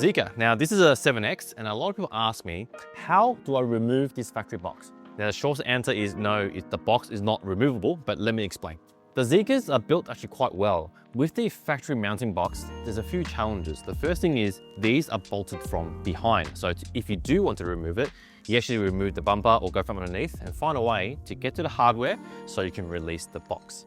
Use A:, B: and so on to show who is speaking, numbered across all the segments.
A: Zeekr. Now this is a 7X and a lot of people ask me, how do I remove this factory box? Now the short answer is no, the box is not removable, but let me explain. The Zeekrs are built actually quite well. With the factory mounting box, there's a few challenges. The first thing is these are bolted from behind. So if you do want to remove it, you actually remove the bumper or go from underneath and find a way to get to the hardware so you can release the box.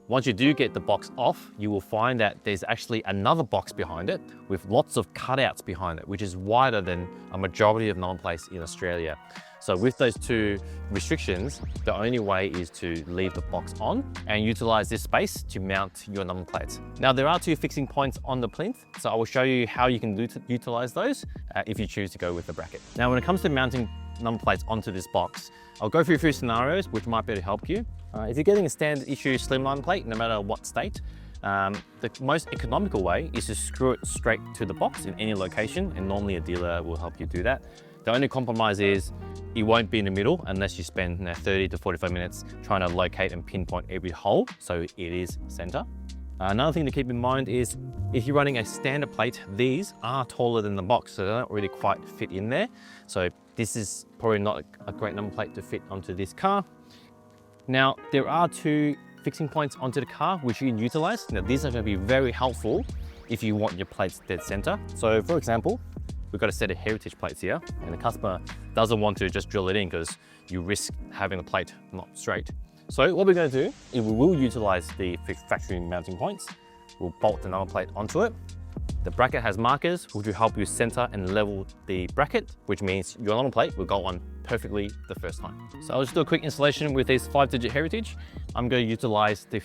A: Once you do get the box off, you will find that there's actually another box behind it with lots of cutouts behind it, which is wider than a majority of number plates in Australia. So with those two restrictions, the only way is to leave the box on and utilize this space to mount your number plates. Now there are two fixing points on the plinth, so I will show you how you can utilize those if you choose to go with the bracket. Now when it comes to mounting number plates onto this box, I'll go through a few scenarios which might be able to help you. If you're getting a standard issue slimline plate, no matter what state, the most economical way is to screw it straight to the box in any location, and normally a dealer will help you do that. The only compromise is it won't be in the middle unless you spend 30 to 45 minutes trying to locate and pinpoint every hole so it is center. Another thing to keep in mind is if you're running a standard plate, these are taller than the box, so they don't really quite fit in there. So this is probably not a great number plate to fit onto this car. Now, there are two fixing points onto the car which you can utilize. Now, these are going to be very helpful if you want your plates dead center. So for example, we've got a set of heritage plates here and the customer doesn't want to just drill it in because you risk having the plate not straight. So what we're going to do is we will utilize the factory mounting points. We'll bolt the number plate onto it. The bracket has markers which will help you center and level the bracket, which means your number plate will go on perfectly the first time. So I'll just do a quick installation with this 5-digit heritage. I'm going to utilize the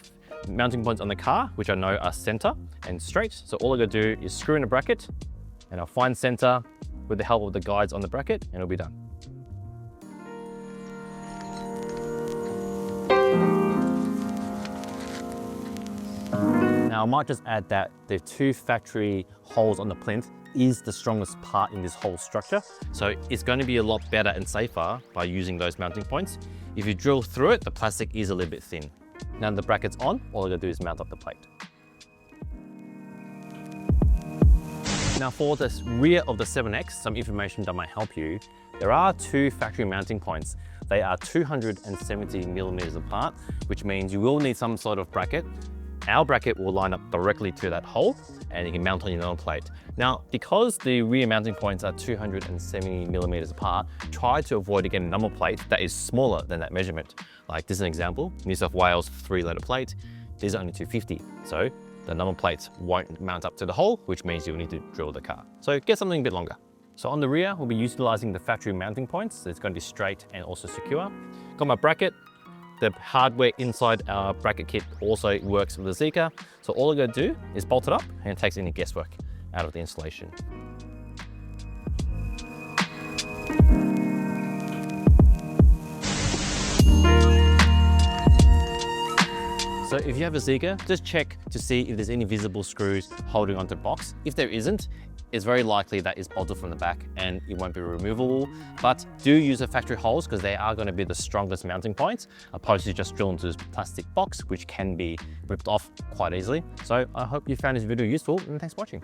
A: mounting points on the car, which I know are center and straight. So all I'm going to do is screw in the bracket and I'll find center with the help of the guides on the bracket and it'll be done. Now I might just add that the two factory holes on the plinth is the strongest part in this whole structure. So it's going to be a lot better and safer by using those mounting points. If you drill through it, the plastic is a little bit thin. Now the bracket's on, all I gotta do is mount up the plate. Now for the rear of the 7X, some information that might help you. There are two factory mounting points. They are 270 millimeters apart, which means you will need some sort of bracket. Our bracket will line up directly to that hole and you can mount on your number plate. Now, because the rear mounting points are 270 millimeters apart, try to avoid getting a number plate that is smaller than that measurement. Like this is an example, New South Wales 3-letter plate, these are only 250. So the number plates won't mount up to the hole, which means you'll need to drill the car. So get something a bit longer. So on the rear, we'll be utilizing the factory mounting points. So it's going to be straight and also secure. Got my bracket. The hardware inside our bracket kit also works with the Zeekr. So all I'm going to do is bolt it up and it takes any guesswork out of the installation. So if you have a Zeekr, just check to see if there's any visible screws holding onto the box. If there isn't, it's very likely that it's bolted from the back and it won't be removable, but do use the factory holes because they are going to be the strongest mounting points opposed to just drilling into this plastic box, which can be ripped off quite easily. So I hope you found this video useful and thanks for watching.